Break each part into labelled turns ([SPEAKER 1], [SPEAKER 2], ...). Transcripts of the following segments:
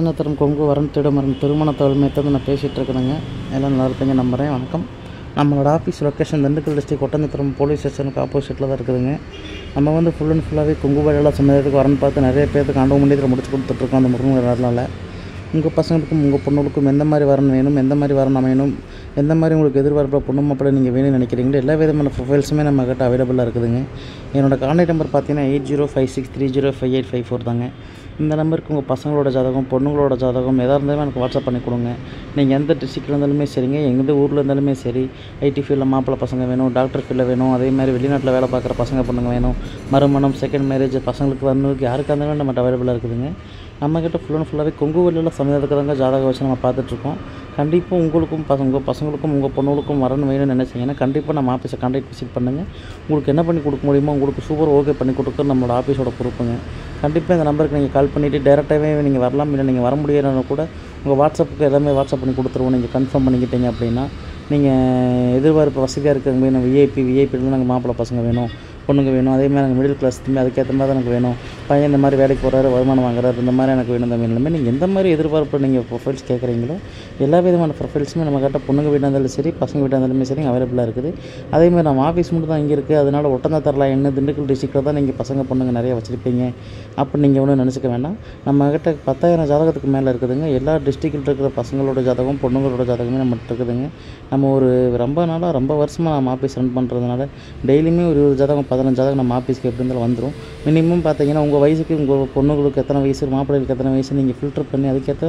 [SPEAKER 1] ஒட்டஞ்சத்திரம் கொங்கு வரன் திடமரம் திருமண தகவல் நான் பேசிகிட்டு இருக்கிறேங்க. எல்லாம் நல்லா இருப்பீங்க நம்புகிறேன். வணக்கம். நம்மளோட office location Dindigul district Oddanchatram police ஸ்டேஷனுக்கு ஆப்போசிட்டில் தான் இருக்குதுங்க. நம்ம வந்து ஃபுல் அண்ட் ஃபுல்லாகவே கொங்கு வழியெல்லாம் சமயத்துக்கு வரன்னு பார்த்து நிறைய பேருக்கு ஆண்டவ மண்டியத்தில் முடிச்சு கொடுத்துட்ருக்கோம். அந்த முருகனால் உங்கள் பசங்களுக்கும் உங்கள் பொண்ணுகளுக்கும் எந்த மாதிரி வரன் வேணும், எந்த மாதிரி வரன் அமையணும், எந்த மாதிரி உங்களுக்கு எதிர்பார்ப்பில் பொண்ணு மாப்பிள்ளை நீங்கள் வேணும்னு நினைக்கிறீங்களோ எல்லா விதமான ப்ரொஃபைல்ஸுமே நம்ம கிட்ட அவைலபிளாக இருக்குதுங்க. என்னோடய கான்டாக்ட் நம்பர் பார்த்தீங்கன்னா 8056305854 தாங்க. இந்த நம்பருக்கு உங்கள் பசங்களோட ஜாதகம், பொண்ணுங்களோட ஜாதகம் எதாக இருந்தாலும் எனக்கு வாட்ஸ்அப் பண்ணி கொடுங்க. நீங்கள் எந்த டிஸ்ட்ரிக்டில் இருந்தாலுமே சரிங்க, எந்த ஊரில் இருந்தாலுமே சரி. ஐடி ஃபீல்டில் மாப்பிள்ளை பசங்க வேணும், டாக்டர் ஃபீல்டில் வேணும், அதே மாதிரி வெளிநாட்டில் வேலை பார்க்குற பசங்க பொண்ணுங்க வேணும், மறுமணம், செகண்ட் மேரேஜ் பசங்களுக்கு வரணுக்கு யாருக்காக இருந்தாலும் நம்மகிட்ட அவைலபிளாக இருக்குதுங்க. நம்மக்கிட்ட ஃபுல் அண்ட் ஃபுல்லாகவே கொங்கு வழியில் சமயத்துக்கு தாங்க ஜாதகம் வச்சு நம்ம பார்த்துட்ருக்கோம். கண்டிப்பாக உங்களுக்கும் உங்கள் பசங்களுக்கும் உங்கள் பொண்ணுகளுக்கும் வரணும் வேணும்னு நினைச்சிங்கன்னா கண்டிப்பாக நம்ம ஆஃபீஸை கான்டாக்ட் விசிட் பண்ணுங்கள். உங்களுக்கு என்ன பண்ணி கொடுக்க முடியுமோ உங்களுக்கு சூப்பர் ஓகே பண்ணி கொடுக்குறது நம்மளோட ஆஃபீஸோட பொறுப்புங்க. கண்டிப்பாக இந்த நம்பருக்கு நீங்கள் கால் பண்ணிவிட்டு டேரெக்டாகவே நீங்கள் வரலாம். இல்லை நீங்கள் வர முடியலைன்னா கூட உங்கள் வாட்ஸ்அப்புக்கு எல்லாமே வாட்ஸ்அப் பண்ணி கொடுத்துருவோம். நீங்கள் கன்ஃபார்ம் பண்ணிக்கிட்டீங்க அப்படின்னா நீங்கள் எதிர்பார்ப்பு வசதியாக இருக்கிறவங்க வேணும். விஐபியில் நாங்கள் மாப்பிள்ளை பசங்க வேணும், பொண்ணுங்க வேணும், அதேமாதிரி எனக்கு மிடில் கிளாஸ் திரும்பி அதுக்கேற்ற மாதிரி தான் எனக்கு வேணும், பையன் இந்த மாதிரி வேலைக்கு போகிறாரு, வருமானம் வாங்குறாரு, இந்த மாதிரி எனக்கு வேணும். இந்த வேணுமே நீங்கள் எந்த மாதிரி எதிர்பார்ப்பு நீங்கள் ப்ரொஃபைல்ஸ் கேட்குறீங்களோ எல்லா விதமான ப்ரொஃபைல்ஸுமே நம்ம கிட்ட பொண்ணுங்க வீட்டாக இருந்தாலும் சரி, பசங்க வீட்டாக இருந்தாலுமே சரி அவைலபிளாக இருக்குது. அதேமாதிரி நம்ம ஆஃபீஸ் மட்டும் தான் இங்கே இருக்குது. அதனால் ஒட்டஞ்சத்திரம் என்ன திண்டுக்கல் டிஸ்ட்ரிக்டில் தான் நீங்கள் பசங்க பொண்ணுங்க நிறைய வச்சுருப்பீங்க அப்படி நீங்கள் ஒன்றும் நினச்சிக்க வேண்டாம். நம்மக்கிட்ட 10,000 ஜாதகத்துக்கு மேலே இருக்குதுங்க. எல்லா டிஸ்ட்ரிக்டில் இருக்கிற பசங்களோட ஜாதகம், பொண்ணுங்களோட ஜாதகமே நம்மகிட்ட இருக்குதுங்க. நம்ம ஒரு ரொம்ப வருஷமாக நம்ம ஆஃபீஸ் ரன் பண்ணுறதுனால டெய்லியுமே ஒரு 20 ஜாதகம் 15 ஜாதகம் நம்ம ஆஃபீஸ்க்கு எப்படி இருந்தாலும் வந்துடும். மினிமம் பார்த்தீங்கன்னா உங்கள் வயசுக்கு உங்கள் பொண்ணுங்களுக்கு எத்தனை வயசு, மாப்பிள்ளைகளுக்கு எத்தனை வயசு நீங்கள் ஃபில்டர் பண்ணி அதுக்கேற்ற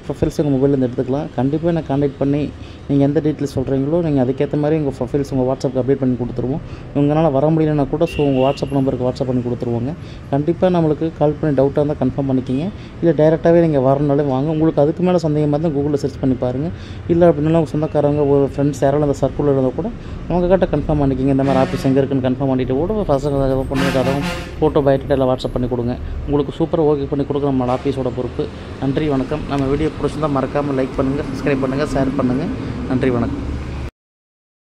[SPEAKER 1] ப்ரொஃபைல்ஸ் உங்கள் மொபைலேருந்து எடுத்துக்கலாம். கண்டிப்பாக எனக்கு கான்டாக்ட் பண்ணி நீங்கள் எந்த டீட்டெயில்ஸ் சொல்கிறீங்களோ நீங்கள் அதுக்கேற்ற மாதிரி உங்கள் ப்ரொஃபைல்ஸ் உங்கள் வாட்ஸ்அப்புக்கு அப்டேட் பண்ணி கொடுத்துருவோம். உங்களால் வர முடியலன்னா கூட உங்கள் வாட்ஸ்அப் நம்பருக்கு வாட்ஸ்அப் பண்ணி கொடுத்துருவோங்க. கண்டிப்பாக நம்மளுக்கு கால் பண்ணி டவுட்டாக இருந்தால் கன்ஃபார்ம் பண்ணிக்கிங்க. இல்லை டேரெக்டாகவே நீங்கள் வரனாலே வாங்க. உங்களுக்கு அதுக்கு மேலே சந்தேகமாக இருந்தால் கூகுளில் சர்ச் பண்ணி பாருங்கள். இல்லை அப்படின்னா உங்கள் சொந்தக்காரங்க ஒரு ஃப்ரெண்ட்ஸ் யாராலும் அந்த சர்க்கிளில் இருந்தால் கூட அவங்கக்கிட்ட கன்ஃபார்ம் பண்ணிக்கிங்க. இந்த மாதிரி ஆஃபீஸ் எங்கே இருக்குன்னு கன்ஃபார்ம் பண்ணிவிட்டு கூட பசங்க பொண்ணு ஜாதகம் ஃபோட்டோ பயோடேட்டா எல்லாம் வாட்ஸ்அப் பண்ணி கொடுங்க. உங்களுக்கு சூப்பராக ஓகே பண்ணி கொடுக்க நம்ம ஆஃபீஸோட பொறுப்பு. நன்றி, வணக்கம். நம்ம வீடியோ பிடிச்சிருந்தால் மறக்காமல் லைக் பண்ணுங்கள், சப்ஸ்கிரைப் பண்ணுங்கள், ஷேர் பண்ணுங்கள். நன்றி, வணக்கம்.